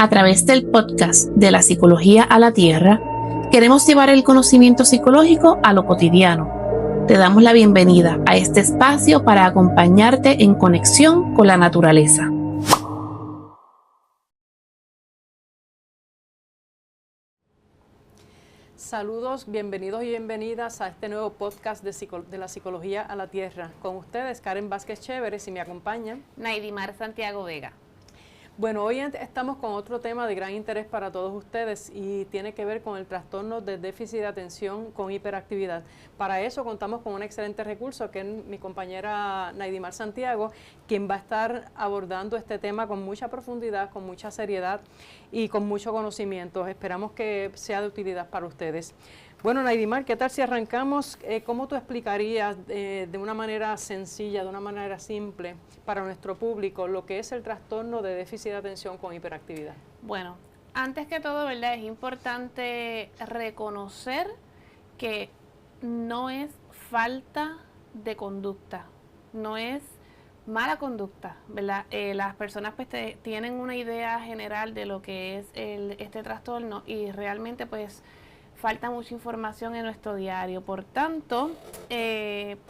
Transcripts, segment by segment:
A través del podcast de la psicología a la tierra, queremos llevar el conocimiento psicológico a lo cotidiano. Te damos la bienvenida a este espacio para acompañarte en conexión con la naturaleza. Saludos, bienvenidos y bienvenidas a este nuevo podcast de la psicología a la tierra. Con ustedes, Karen Vázquez Chéveres, y me acompañan Naidimar Santiago Vega. Bueno, hoy estamos con otro tema de gran interés para todos ustedes y tiene que ver con el trastorno de déficit de atención con hiperactividad. Para eso contamos con un excelente recurso que es mi compañera Naidimar Santiago, quien va a estar abordando este tema con mucha profundidad, con mucha seriedad y con mucho conocimiento. Esperamos que sea de utilidad para ustedes. Bueno, Naidimar, ¿qué tal si arrancamos? ¿Cómo tú explicarías de una manera sencilla, de una manera simple para nuestro público lo que es el trastorno de déficit de atención con hiperactividad? Bueno, antes que todo, ¿verdad? Es importante reconocer que no es falta de conducta, no es mala conducta, ¿verdad? Las personas pues tienen una idea general de lo que es este trastorno y realmente pues falta mucha información en nuestro diario. Por tanto,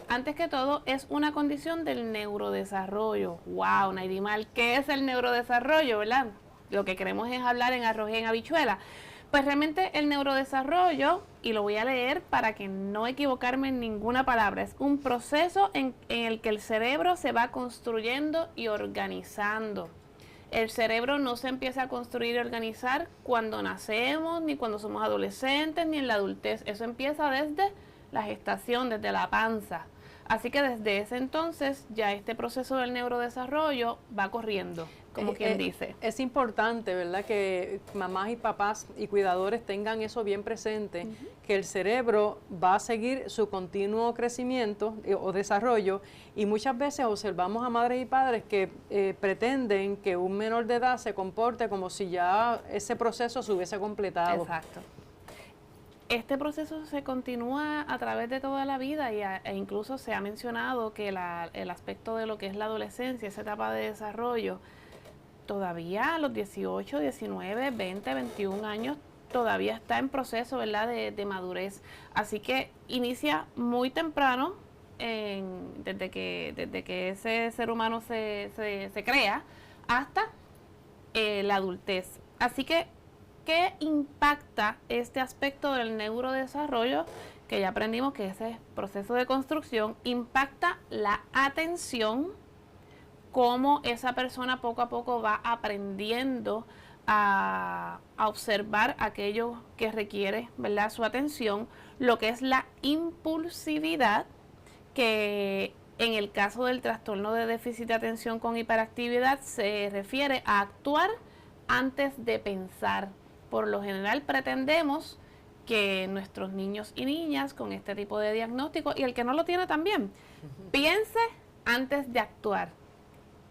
antes que todo, es una condición del neurodesarrollo. ¡Wow, Naidimar! ¿Qué es el neurodesarrollo, verdad? Lo que queremos es hablar en arroz y en habichuela. Pues realmente el neurodesarrollo, y lo voy a leer para que no equivocarme en ninguna palabra, es un proceso en el que el cerebro se va construyendo y organizando. El cerebro no se empieza a construir y organizar cuando nacemos, ni cuando somos adolescentes, ni en la adultez. Eso empieza desde la gestación, desde la panza. Así que desde ese entonces ya este proceso del neurodesarrollo va corriendo, como quien dice. Es importante, ¿verdad?, que mamás y papás y cuidadores tengan eso bien presente, que el cerebro va a seguir su continuo crecimiento o desarrollo, y muchas veces observamos a madres y padres que pretenden que un menor de edad se comporte como si ya ese proceso se hubiese completado. Exacto. Este proceso se continúa a través de toda la vida e incluso se ha mencionado que el aspecto de lo que es la adolescencia, esa etapa de desarrollo, todavía a los 18, 19, 20, 21 años, todavía está en proceso, ¿verdad?, de madurez. Así que inicia muy temprano, desde que ese ser humano se crea, hasta la adultez. Así que, ¿qué impacta este aspecto del neurodesarrollo? Que ya aprendimos que ese proceso de construcción impacta la atención, cómo esa persona poco a poco va aprendiendo a observar aquello que requiere, ¿verdad?, su atención, lo que es la impulsividad, que en el caso del trastorno de déficit de atención con hiperactividad se refiere a actuar antes de pensar. Por lo general pretendemos que nuestros niños y niñas con este tipo de diagnóstico, y el que no lo tiene también, piense antes de actuar.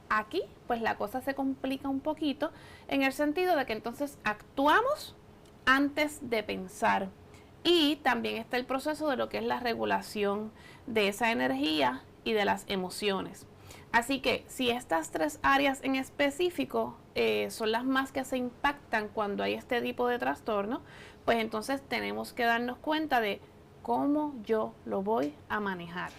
Aquí pues la cosa se complica un poquito en el sentido de que entonces actuamos antes de pensar. Y también está el proceso de lo que es la regulación de esa energía y de las emociones. Así que si estas tres áreas en específico son las más que se impactan cuando hay este tipo de trastorno, pues entonces tenemos que darnos cuenta de cómo yo lo voy a manejar.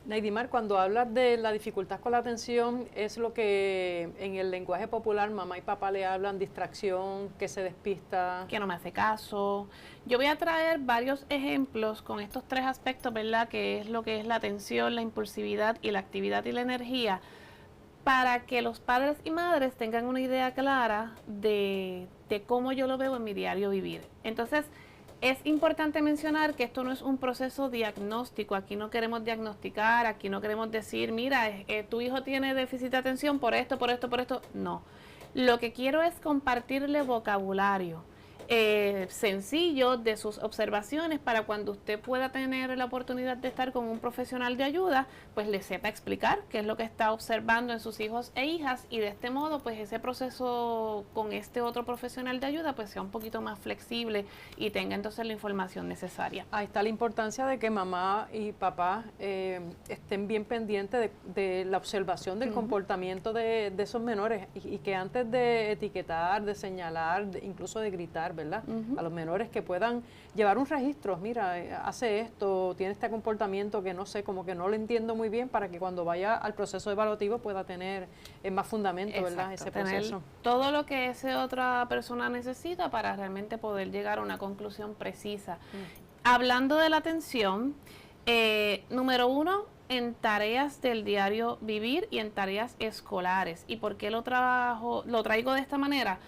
Naidimar, cuando hablas de la dificultad con la atención, es lo que en el lenguaje popular mamá y papá le hablan, distracción, que se despista. Que no me hace caso. Yo voy a traer varios ejemplos con estos tres aspectos, ¿verdad?, que es lo que es la atención, la impulsividad y la actividad y la energía, para que los padres y madres tengan una idea clara de cómo yo lo veo en mi diario vivir. Entonces, es importante mencionar que esto no es un proceso diagnóstico. Aquí no queremos diagnosticar, aquí no queremos decir, mira, tu hijo tiene déficit de atención por esto, por esto, por esto. No. Lo que quiero es compartirle vocabulario. sencillo de sus observaciones para cuando usted pueda tener la oportunidad de estar con un profesional de ayuda, pues le sepa explicar qué es lo que está observando en sus hijos e hijas, y de este modo pues ese proceso con este otro profesional de ayuda pues sea un poquito más flexible y tenga entonces la información necesaria. Ahí está la importancia de que mamá y papá estén bien pendientes de la observación del comportamiento de esos menores, y que antes de etiquetar, de señalar, incluso de gritar, ¿verdad? A los menores, que puedan llevar un registro. Mira, hace esto, tiene este comportamiento que no sé, como que no lo entiendo muy bien, para que cuando vaya al proceso evaluativo pueda tener más fundamento. Exacto, ¿verdad? Ese proceso. Todo lo que esa otra persona necesita para realmente poder llegar a una conclusión precisa. Hablando de la atención, número 1, en tareas del diario vivir y en tareas escolares. ¿Y por qué lo traigo de esta manera?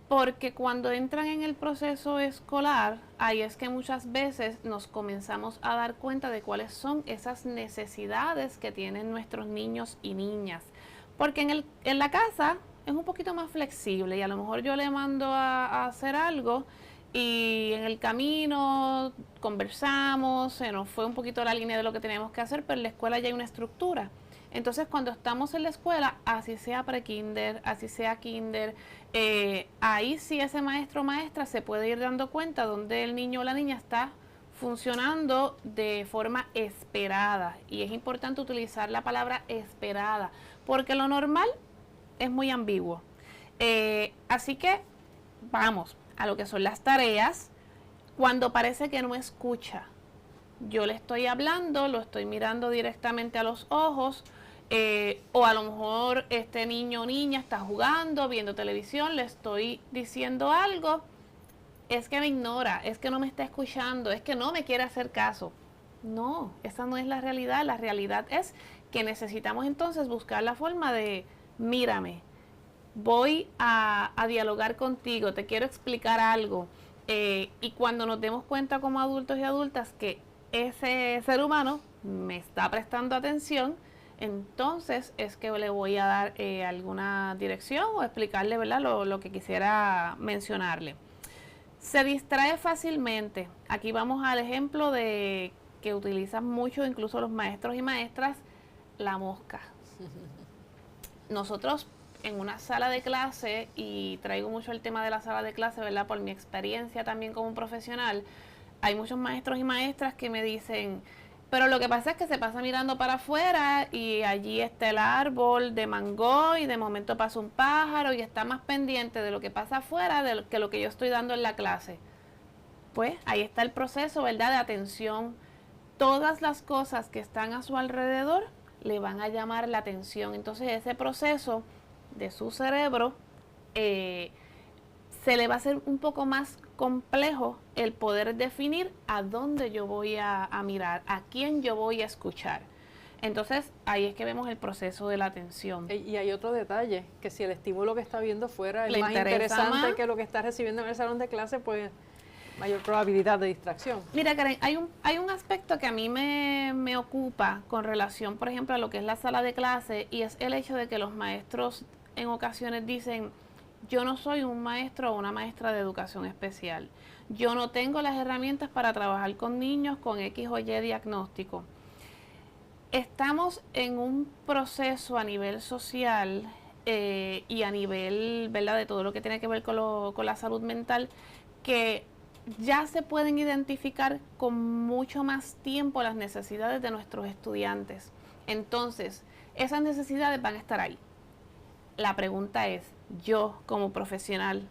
Porque cuando entran en el proceso escolar, ahí es que muchas veces nos comenzamos a dar cuenta de cuáles son esas necesidades que tienen nuestros niños y niñas. Porque en la casa es un poquito más flexible, y a lo mejor yo le mando a hacer algo y en el camino conversamos, se nos fue un poquito la línea de lo que teníamos que hacer, pero en la escuela ya hay una estructura. Entonces, cuando estamos en la escuela, así sea pre-kinder, así sea kinder, ahí sí ese maestro o maestra se puede ir dando cuenta donde el niño o la niña está funcionando de forma esperada. Y es importante utilizar la palabra esperada, porque lo normal es muy ambiguo. Así que vamos a lo que son las tareas. Cuando parece que no escucha, yo le estoy hablando, lo estoy mirando directamente a los ojos, o a lo mejor este niño o niña está jugando, viendo televisión, le estoy diciendo algo, es que me ignora, es que no me está escuchando, es que no me quiere hacer caso. No, esa no es la realidad. La realidad es que necesitamos entonces buscar la forma de, mírame, voy a dialogar contigo, te quiero explicar algo, y cuando nos demos cuenta como adultos y adultas que ese ser humano me está prestando atención, entonces es que le voy a dar alguna dirección o explicarle, ¿verdad?, lo que quisiera mencionarle. Se distrae fácilmente. Aquí vamos al ejemplo de que utilizan mucho incluso los maestros y maestras, la mosca. Nosotros en una sala de clase, y traigo mucho el tema de la sala de clase, ¿verdad?, por mi experiencia también como profesional, hay muchos maestros y maestras que me dicen, pero lo que pasa es que se pasa mirando para afuera y allí está el árbol de mango y de momento pasa un pájaro y está más pendiente de lo que pasa afuera que lo que yo estoy dando en la clase. Pues ahí está el proceso, ¿verdad?, de atención. Todas las cosas que están a su alrededor le van a llamar la atención. Entonces ese proceso de su cerebro se le va a hacer un poco más complejo el poder definir a dónde yo voy a mirar, a quién yo voy a escuchar. Entonces ahí es que vemos el proceso de la atención. Y hay otro detalle, que si el estímulo que está viendo fuera es más interesante que lo que está recibiendo en el salón de clase, pues mayor probabilidad de distracción. Mira, Karen, hay un aspecto que a mí me ocupa con relación, por ejemplo, a lo que es la sala de clase, y es el hecho de que los maestros en ocasiones dicen, yo no soy un maestro o una maestra de educación especial. Yo no tengo las herramientas para trabajar con niños con X o Y diagnóstico. Estamos en un proceso a nivel social y a nivel, ¿verdad?, de todo lo que tiene que ver con la salud mental, que ya se pueden identificar con mucho más tiempo las necesidades de nuestros estudiantes. Entonces, esas necesidades van a estar ahí. La pregunta es, ¿yo como profesional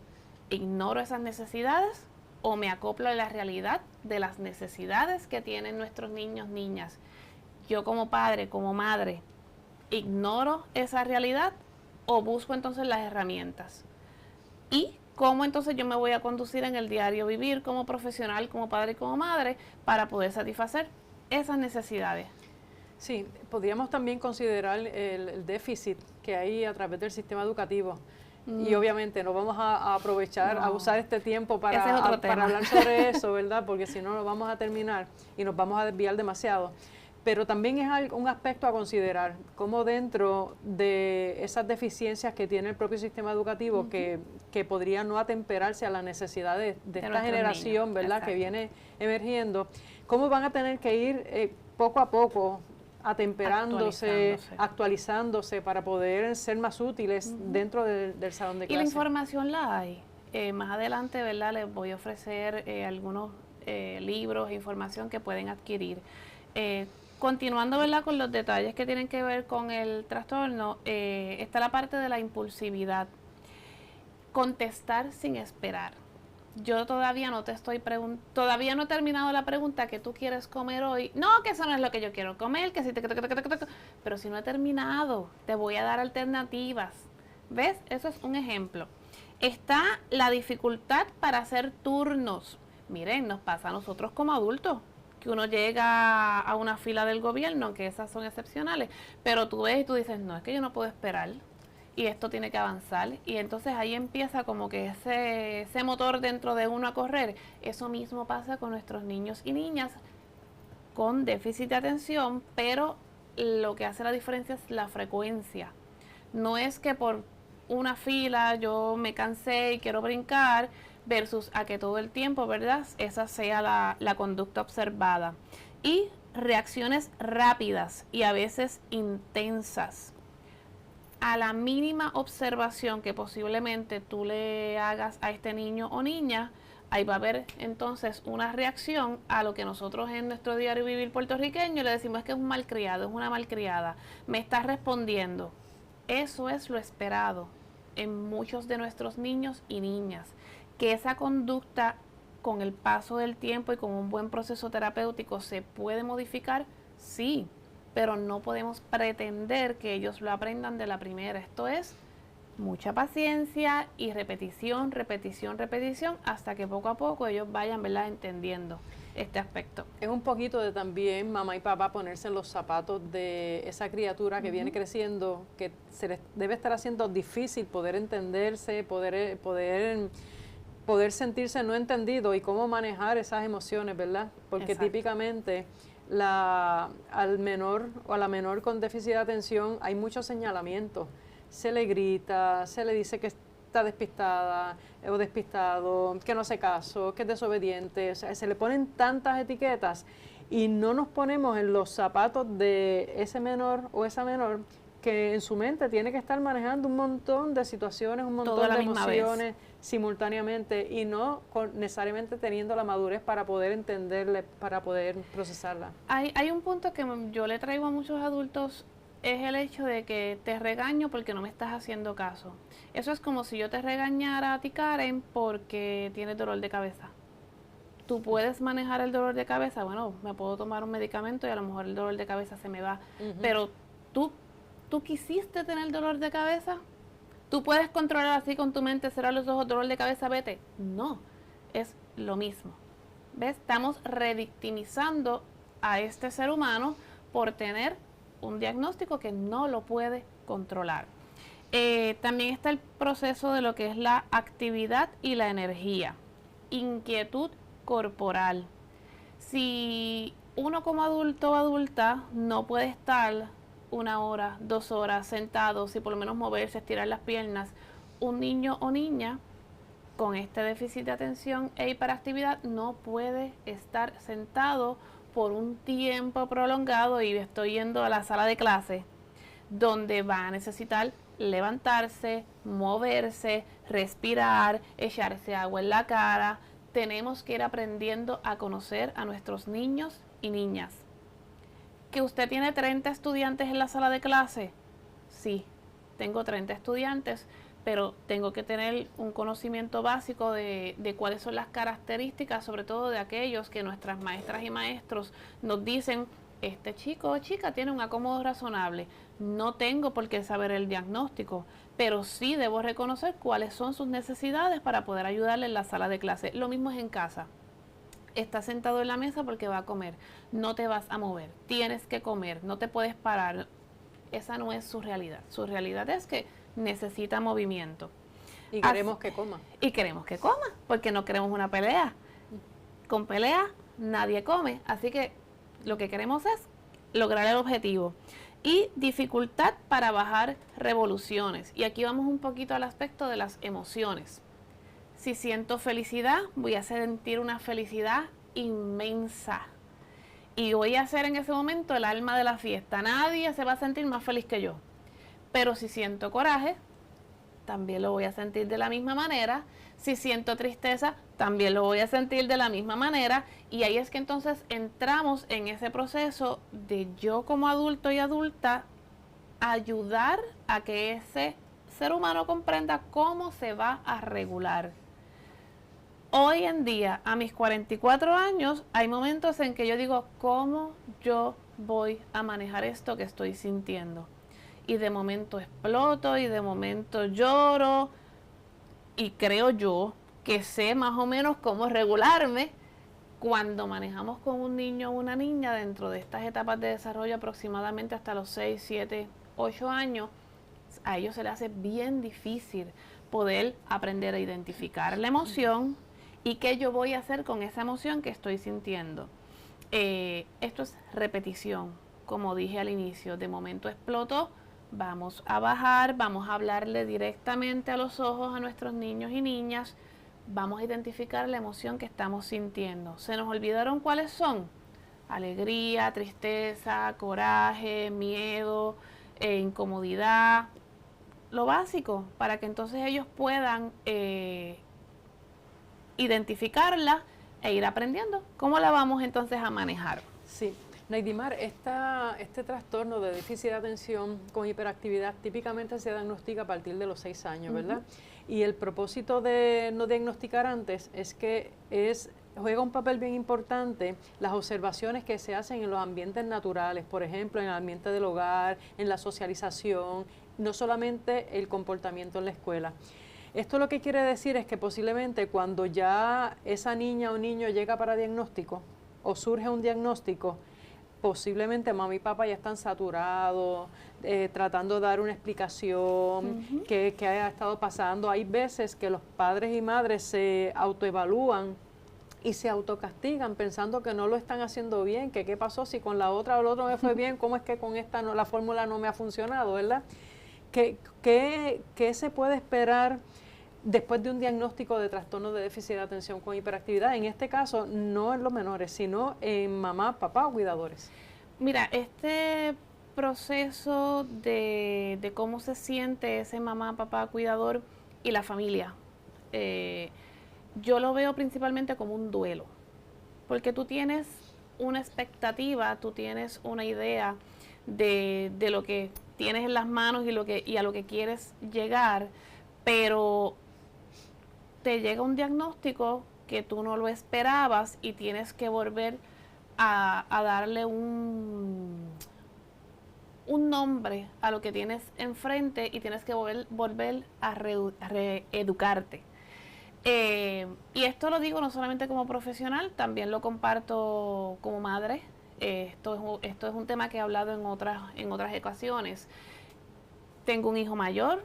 ignoro esas necesidades o me acoplo a la realidad de las necesidades que tienen nuestros niños, niñas? Yo como padre, como madre, ¿ignoro esa realidad o busco entonces las herramientas? ¿Y cómo entonces yo me voy a conducir en el diario vivir como profesional, como padre y como madre para poder satisfacer esas necesidades? Sí, podríamos también considerar el déficit que hay a través del sistema educativo. Y obviamente no vamos a aprovechar, a usar este tiempo para hablar sobre eso, ¿verdad? Porque si no, no vamos a terminar y nos vamos a desviar demasiado. Pero también es un aspecto a considerar, cómo dentro de esas deficiencias que tiene el propio sistema educativo, que podría no atemperarse a la necesidad de esta generación, niños, ¿verdad?, exacto, que viene emergiendo, cómo van a tener que ir poco a poco atemperándose, actualizándose para poder ser más útiles dentro del salón de clase. Y la información la hay. Más adelante, ¿verdad?, les voy a ofrecer algunos libros e información que pueden adquirir. Continuando, ¿verdad?, con los detalles que tienen que ver con el trastorno, está la parte de la impulsividad. Contestar sin esperar. Yo todavía no te estoy todavía no he terminado la pregunta que tú quieres comer hoy. No, que eso no es lo que yo quiero comer, que si pero si no he terminado, te voy a dar alternativas. ¿Ves? Eso es un ejemplo. Está la dificultad para hacer turnos. Miren, nos pasa a nosotros como adultos, que uno llega a una fila del gobierno, que esas son excepcionales, pero tú ves y tú dices, no, es que yo no puedo esperar y esto tiene que avanzar, y entonces ahí empieza como que ese motor dentro de uno a correr. Eso mismo pasa con nuestros niños y niñas con déficit de atención, pero lo que hace la diferencia es la frecuencia. No es que por una fila yo me cansé y quiero brincar, versus a que todo el tiempo, ¿verdad?, esa sea la conducta observada. Y reacciones rápidas y a veces intensas. A la mínima observación que posiblemente tú le hagas a este niño o niña, ahí va a haber entonces una reacción a lo que nosotros en nuestro diario vivir puertorriqueño le decimos que es un malcriado, es una malcriada. Me está respondiendo. Eso es lo esperado en muchos de nuestros niños y niñas. Que esa conducta con el paso del tiempo y con un buen proceso terapéutico se puede modificar, sí, pero no podemos pretender que ellos lo aprendan de la primera. Esto es mucha paciencia y repetición, repetición, repetición, hasta que poco a poco ellos vayan, ¿verdad?, entendiendo este aspecto. Es un poquito de también mamá y papá ponerse en los zapatos de esa criatura que viene creciendo, que se les debe estar haciendo difícil poder entenderse, poder sentirse no entendido y cómo manejar esas emociones, ¿verdad? Porque Exacto. Típicamente al menor o a la menor con déficit de atención hay muchos señalamientos. Se le grita, se le dice que está despistada o despistado, que no hace caso, que es desobediente. O sea, se le ponen tantas etiquetas y no nos ponemos en los zapatos de ese menor o esa menor que en su mente tiene que estar manejando un montón de situaciones, un montón de emociones simultáneamente y no necesariamente teniendo la madurez para poder entenderle, para poder procesarla. Hay un punto que yo le traigo a muchos adultos, es el hecho de que te regaño porque no me estás haciendo caso. Eso es como si yo te regañara a ti, Karen, porque tienes dolor de cabeza. ¿Tú puedes manejar el dolor de cabeza? Bueno, me puedo tomar un medicamento y a lo mejor el dolor de cabeza se me va. Pero ¿tú quisiste tener dolor de cabeza? ¿Tú puedes controlar así con tu mente, cerrar los ojos, dolor de cabeza, vete? No, es lo mismo. ¿Ves? Estamos revictimizando a este ser humano por tener un diagnóstico que no lo puede controlar. También está el proceso de lo que es la actividad y la energía. Inquietud corporal. Si uno como adulto o adulta no puede estar 1 hora, 2 horas sentado, si por lo menos moverse, estirar las piernas, un niño o niña con este déficit de atención e hiperactividad no puede estar sentado por un tiempo prolongado, y estoy yendo a la sala de clase donde va a necesitar levantarse, moverse, respirar, echarse agua en la cara. Tenemos que ir aprendiendo a conocer a nuestros niños y niñas. ¿Que usted tiene 30 estudiantes en la sala de clase? Sí, tengo 30 estudiantes, pero tengo que tener un conocimiento básico de cuáles son las características, sobre todo de aquellos que nuestras maestras y maestros nos dicen, este chico o chica tiene un acomodo razonable. No tengo por qué saber el diagnóstico, pero sí debo reconocer cuáles son sus necesidades para poder ayudarle en la sala de clase. Lo mismo es en casa. Está sentado en la mesa porque va a comer, no te vas a mover, tienes que comer, no te puedes parar. Esa no es su realidad. Su realidad es que necesita movimiento. Y queremos que coma. Y queremos que coma, porque no queremos una pelea. Con pelea nadie come, así que lo que queremos es lograr el objetivo. Y dificultad para bajar revoluciones. Y aquí vamos un poquito al aspecto de las emociones. Si siento felicidad, voy a sentir una felicidad inmensa. Y voy a ser en ese momento el alma de la fiesta. Nadie se va a sentir más feliz que yo. Pero si siento coraje, también lo voy a sentir de la misma manera. Si siento tristeza, también lo voy a sentir de la misma manera. Y ahí es que entonces entramos en ese proceso de yo como adulto y adulta ayudar a que ese ser humano comprenda cómo se va a regular. Hoy en día, a mis 44 años, hay momentos en que yo digo, ¿cómo yo voy a manejar esto que estoy sintiendo? Y de momento exploto y de momento lloro y creo yo que sé más o menos cómo regularme. Cuando manejamos con un niño o una niña dentro de estas etapas de desarrollo aproximadamente hasta los 6, 7, 8 años, a ellos se les hace bien difícil poder aprender a identificar la emoción y qué yo voy a hacer con esa emoción que estoy sintiendo. Esto es repetición, como dije al inicio, de momento explotó, vamos a bajar, vamos a hablarle directamente a los ojos a nuestros niños y niñas, vamos a identificar la emoción que estamos sintiendo. ¿Se nos olvidaron cuáles son? Alegría, tristeza, coraje, miedo, incomodidad, lo básico, para que entonces ellos puedan identificarla e ir aprendiendo. ¿Cómo la vamos entonces a manejar? Sí. Naidimar, este trastorno de déficit de atención con hiperactividad típicamente se diagnostica a partir de los 6 años, ¿verdad? Y el propósito de no diagnosticar antes es que juega un papel bien importante las observaciones que se hacen en los ambientes naturales, por ejemplo, en el ambiente del hogar, en la socialización, no solamente el comportamiento en la escuela. Esto lo que quiere decir es que posiblemente cuando ya esa niña o niño llega para diagnóstico o surge un diagnóstico, posiblemente mamá y papá ya están saturados, tratando de dar una explicación que haya estado pasando. Hay veces que los padres y madres se autoevalúan y se autocastigan pensando que no lo están haciendo bien, que qué pasó si con la otra o el otro me fue bien, cómo es que con esta no, la fórmula no me ha funcionado, ¿verdad? ¿Qué se puede esperar después de un diagnóstico de trastorno de déficit de atención con hiperactividad? En este caso, no en los menores, sino en mamá, papá o cuidadores. Mira, este proceso de cómo se siente ese mamá, papá, cuidador y la familia, yo lo veo principalmente como un duelo, porque tú tienes una expectativa, tú tienes una idea de lo que tienes en las manos y a lo que quieres llegar, pero te llega un diagnóstico que tú no lo esperabas y tienes que volver a darle un nombre a lo que tienes enfrente y tienes que volver a reeducarte. Y esto lo digo no solamente como profesional, también lo comparto como madre. Esto es un tema que he hablado en otras ocasiones. Tengo un hijo mayor.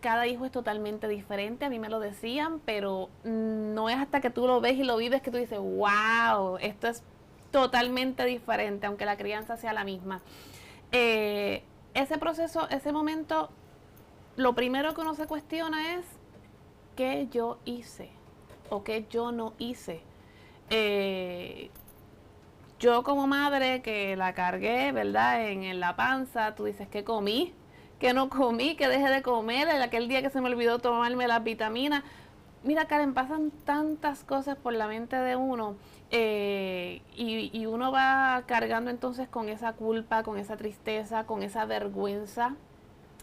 Cada hijo es totalmente diferente, a mí me lo decían, pero no es hasta que tú lo ves y lo vives que tú dices, wow, esto es totalmente diferente, aunque la crianza sea la misma. Ese proceso, ese momento, lo primero que uno se cuestiona es qué yo hice o qué yo no hice. Yo como madre que la cargué, ¿verdad?, en la panza, tú dices, ¿qué comí? Que no comí, que dejé de comer, aquel día que se me olvidó tomarme las vitaminas. Mira, Karen, pasan tantas cosas por la mente de uno y uno va cargando entonces con esa culpa, con esa tristeza, con esa vergüenza.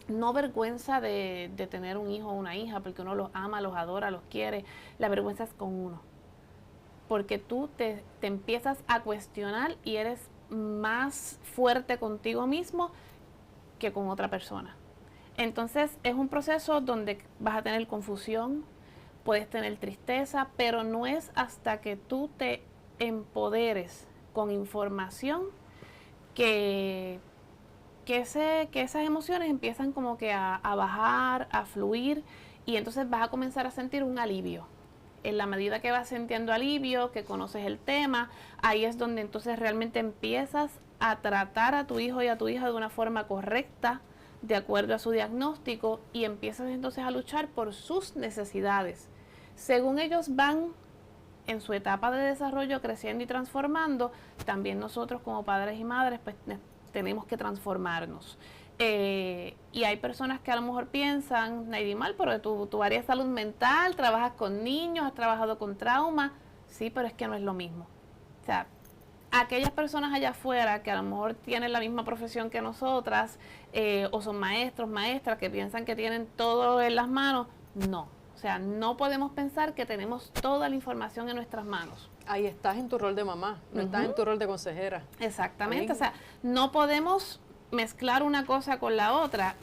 No vergüenza de tener un hijo o una hija, porque uno los ama, los adora, los quiere. La vergüenza es con uno. Porque tú te empiezas a cuestionar y eres más fuerte contigo mismo que con otra persona. Entonces es un proceso donde vas a tener confusión, puedes tener tristeza, pero no es hasta que tú te empoderes con información que esas emociones empiezan como que a bajar, a fluir, y entonces vas a comenzar a sentir un alivio. En la medida que vas sintiendo alivio, que conoces el tema, ahí es donde entonces realmente empiezas a tratar a tu hijo y a tu hija de una forma correcta, de acuerdo a su diagnóstico, y empiezas entonces a luchar por sus necesidades. Según ellos van en su etapa de desarrollo creciendo y transformando, también nosotros como padres y madres pues tenemos que transformarnos. Y hay personas que a lo mejor piensan, Naidimal, pero tu área de salud mental, trabajas con niños, has trabajado con trauma. Sí, pero es que no es lo mismo. O sea, aquellas personas allá afuera que a lo mejor tienen la misma profesión que nosotras, o son maestros, maestras, que piensan que tienen todo en las manos, no. O sea, no podemos pensar que tenemos toda la información en nuestras manos. Ahí estás en tu rol de mamá, no estás en tu rol de consejera. Exactamente, o sea, no podemos mezclar una cosa con la otra,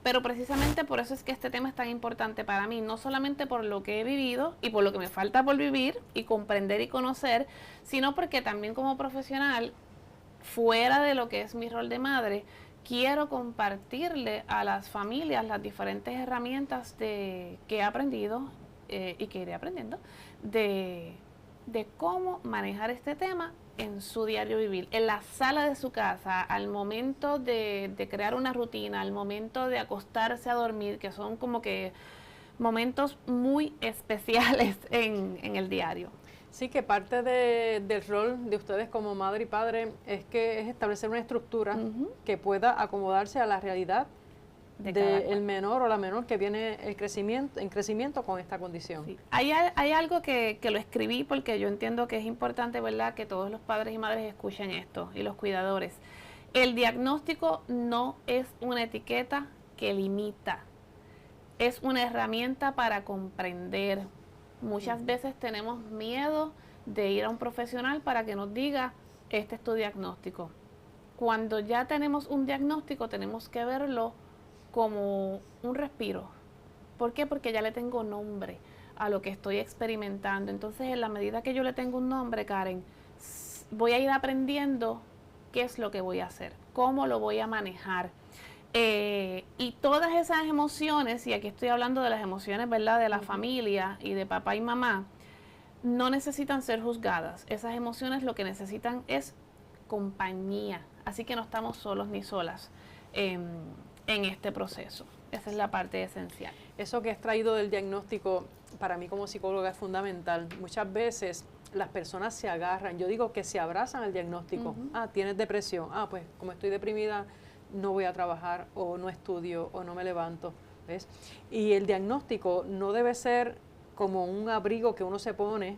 pero precisamente por eso es que este tema es tan importante para mí, no solamente por lo que he vivido y por lo que me falta por vivir y comprender y conocer, sino porque también como profesional, fuera de lo que es mi rol de madre, quiero compartirle a las familias las diferentes herramientas que he aprendido y que iré aprendiendo de cómo manejar este tema en su diario vivir, en la sala de su casa, al momento de crear una rutina, al momento de acostarse a dormir, que son como que momentos muy especiales en el diario. Sí, que parte del rol de ustedes como madre y padre es establecer una estructura que pueda acomodarse a la realidad del menor o la menor que viene en crecimiento con esta condición. Sí. Hay algo que lo escribí porque yo entiendo que es importante, ¿verdad?, que todos los padres y madres escuchen esto y los cuidadores. El diagnóstico no es una etiqueta que limita, es una herramienta para comprender. Muchas veces tenemos miedo de ir a un profesional para que nos diga, este es tu diagnóstico. Cuando ya tenemos un diagnóstico, tenemos que verlo como un respiro. ¿Por qué? Porque ya le tengo nombre a lo que estoy experimentando. Entonces, en la medida que yo le tengo un nombre, Karen, voy a ir aprendiendo qué es lo que voy a hacer, cómo lo voy a manejar. Y todas esas emociones, y aquí estoy hablando de las emociones, ¿verdad?, de la familia y de papá y mamá, no necesitan ser juzgadas. Esas emociones lo que necesitan es compañía. Así que no estamos solos ni solas en este proceso. Esa es la parte esencial. Eso que has traído del diagnóstico, para mí como psicóloga es fundamental. Muchas veces las personas se agarran, yo digo que se abrazan al diagnóstico. Tienes depresión. Pues como estoy deprimida, no voy a trabajar, o no estudio, o no me levanto, ¿ves? Y el diagnóstico no debe ser como un abrigo que uno se pone,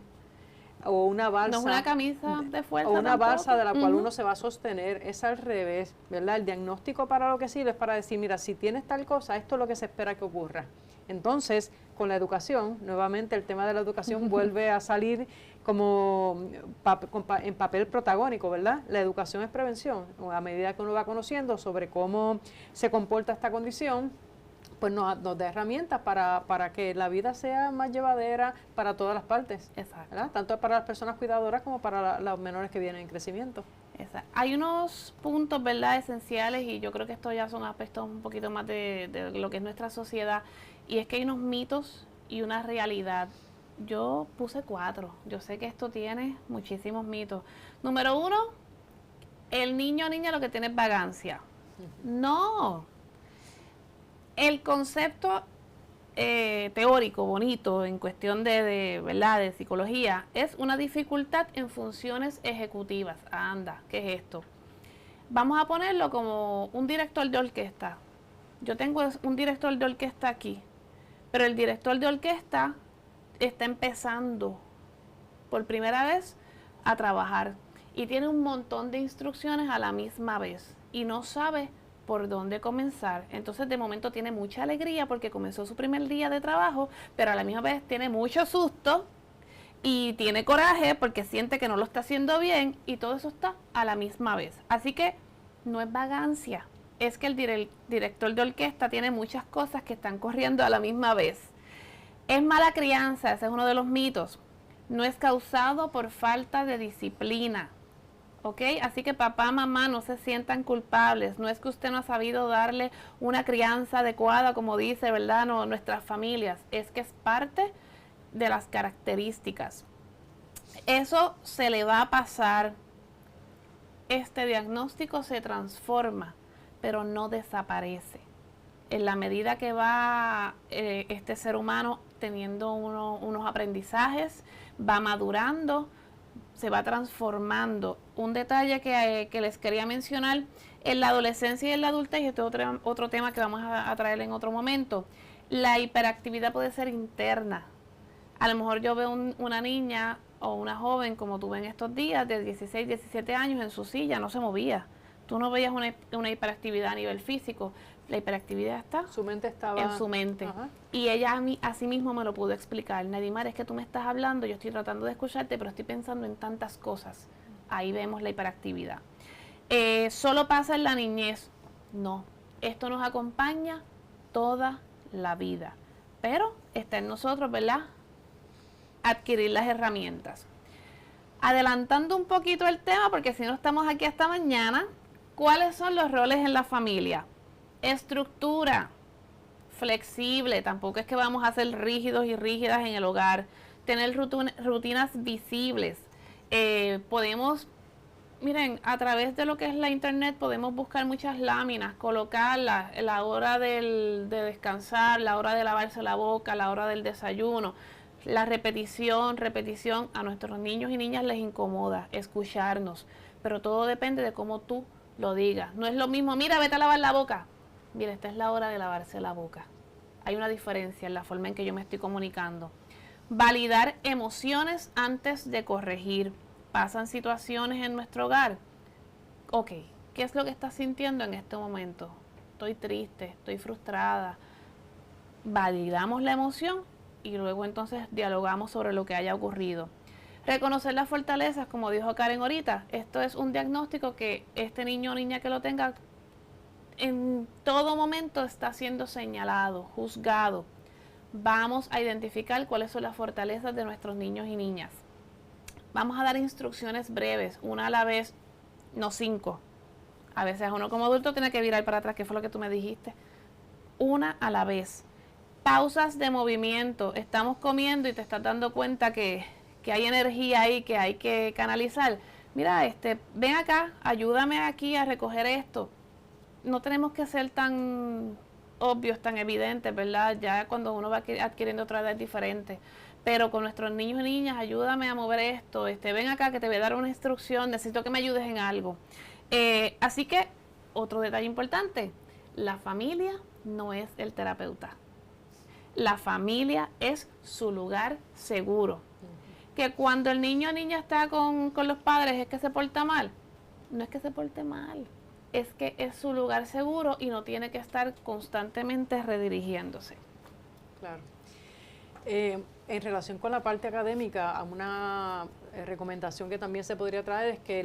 o una balsa. No es una camisa de fuerza. O una tampoco. balsa de la cual uno se va a sostener, es al revés, ¿verdad? El diagnóstico para lo que sirve es para decir, mira, si tienes tal cosa, esto es lo que se espera que ocurra. Entonces, con la educación, nuevamente el tema de la educación vuelve a salir como en papel protagónico, ¿verdad? La educación es prevención. A medida que uno va conociendo sobre cómo se comporta esta condición, pues nos da herramientas para que la vida sea más llevadera para todas las partes. Exacto. ¿Verdad? Tanto para las personas cuidadoras como para los menores que vienen en crecimiento. Exacto. Hay unos puntos, ¿verdad?, esenciales, y yo creo que estos ya son aspectos un poquito más de lo que es nuestra sociedad, y es que hay unos mitos y una realidad. Yo puse 4. Yo sé que esto tiene muchísimos mitos. Número 1, el niño o niña lo que tiene es vagancia. No. El concepto teórico, bonito, en cuestión ¿verdad?, de psicología, es una dificultad en funciones ejecutivas. Anda, ¿qué es esto? Vamos a ponerlo como un director de orquesta. Yo tengo un director de orquesta aquí, pero el director de orquesta está empezando por primera vez a trabajar y tiene un montón de instrucciones a la misma vez y no sabe por dónde comenzar. Entonces de momento tiene mucha alegría porque comenzó su primer día de trabajo, pero a la misma vez tiene mucho susto y tiene coraje porque siente que no lo está haciendo bien, y todo eso está a la misma vez. Así que no es vagancia, es que el director de orquesta tiene muchas cosas que están corriendo a la misma vez. Es mala crianza, ese es uno de los mitos. No es causado por falta de disciplina. ¿Ok? Así que papá, mamá, no se sientan culpables. No es que usted no ha sabido darle una crianza adecuada, como dice, ¿verdad?, nuestras familias. Es que es parte de las características. Eso se le va a pasar. este diagnóstico se transforma, pero no desaparece. En la medida que va este ser humano teniendo unos aprendizajes, va madurando, se va transformando. Un detalle que les quería mencionar, en la adolescencia y en la adultez, y este es otro tema que vamos a traer en otro momento, la hiperactividad puede ser interna. A lo mejor yo veo una niña o una joven, como tuve en estos días, de 16, 17 años en su silla, no se movía. Tú no veías una hiperactividad a nivel físico. La hiperactividad está Su mente estaba en su mente. Ajá. Y ella a sí mismo me lo pudo explicar. Nadimar, es que tú me estás hablando, yo estoy tratando de escucharte, pero estoy pensando en tantas cosas. Ahí vemos la hiperactividad. ¿Solo pasa en la niñez? No. Esto nos acompaña toda la vida. Pero está en nosotros, ¿verdad?, adquirir las herramientas. Adelantando un poquito el tema, porque si no estamos aquí hasta mañana, ¿cuáles son los roles en la familia? Estructura flexible, tampoco es que vamos a ser rígidos y rígidas en el hogar. Tener rutinas visibles. Podemos, miren, a través de lo que es la internet podemos buscar muchas láminas, colocarlas, la hora de descansar, la hora de lavarse la boca, la hora del desayuno. La repetición, a nuestros niños y niñas les incomoda escucharnos, pero todo depende de cómo tú lo digas. No es lo mismo, mira, vete a lavar la boca. Mira, esta es la hora de lavarse la boca. Hay una diferencia en la forma en que yo me estoy comunicando. Validar emociones antes de corregir. Pasan situaciones en nuestro hogar. Ok, ¿qué es lo que estás sintiendo en este momento? Estoy triste, estoy frustrada. Validamos la emoción y luego entonces dialogamos sobre lo que haya ocurrido. Reconocer las fortalezas, como dijo Karen ahorita, esto es un diagnóstico que este niño o niña que lo tenga en todo momento está siendo señalado, juzgado. Vamos a identificar cuáles son las fortalezas de nuestros niños y niñas. Vamos a dar instrucciones breves, una a la vez, no 5. A veces uno como adulto tiene que virar para atrás, ¿qué fue lo que tú me dijiste? Una a la vez. Pausas de movimiento. Estamos comiendo y te estás dando cuenta que hay energía ahí que hay que canalizar. Mira, ven acá, ayúdame aquí a recoger esto. No tenemos que ser tan obvios, tan evidentes, ¿verdad? Ya cuando uno va adquiriendo otra edad diferente. Pero con nuestros niños y niñas, ayúdame a mover esto. Ven acá que te voy a dar una instrucción, necesito que me ayudes en algo. Así que, otro detalle importante, la familia no es el terapeuta. La familia es su lugar seguro. Que cuando el niño o niña está con los padres es que se porta mal. No es que se porte mal, es que es su lugar seguro y no tiene que estar constantemente redirigiéndose. Claro. En relación con la parte académica, una recomendación que también se podría traer es que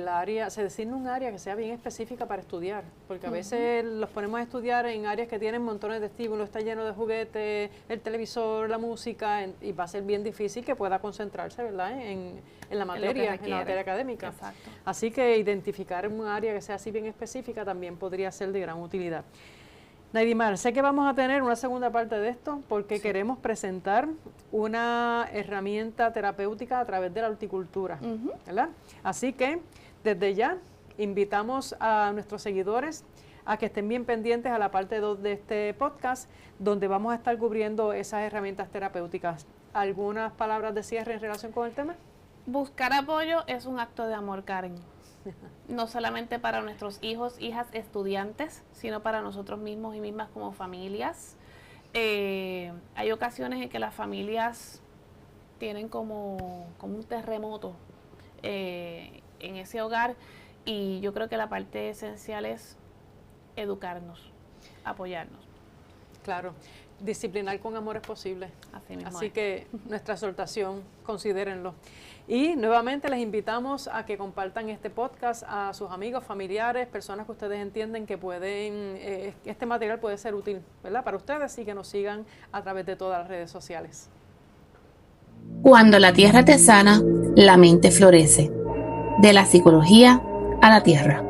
se designe un área que sea bien específica para estudiar, porque a veces los ponemos a estudiar en áreas que tienen montones de estímulos, está lleno de juguetes, el televisor, la música, y va a ser bien difícil que pueda concentrarse, ¿verdad?, en la materia, en la materia académica. Exacto. Así que identificar un área que sea así bien específica también podría ser de gran utilidad. Nadimar, sé que vamos a tener una segunda parte de esto porque queremos presentar una herramienta terapéutica a través de la horticultura, ¿verdad? Así que desde ya invitamos a nuestros seguidores a que estén bien pendientes a la parte 2 de este podcast, donde vamos a estar cubriendo esas herramientas terapéuticas. ¿Algunas palabras de cierre en relación con el tema? Buscar apoyo es un acto de amor, Karen. No solamente para nuestros hijos, hijas, estudiantes, sino para nosotros mismos y mismas como familias. Hay ocasiones en que las familias tienen como un terremoto en ese hogar, y yo creo que la parte esencial es educarnos, apoyarnos. Claro, disciplinar con amor es posible. Así que nuestra exhortación, considérenlo. Y nuevamente les invitamos a que compartan este podcast a sus amigos, familiares, personas que ustedes entienden que este material puede ser útil, ¿verdad?, para ustedes, y que nos sigan a través de todas las redes sociales. Cuando la tierra te sana, la mente florece. De la psicología a la tierra.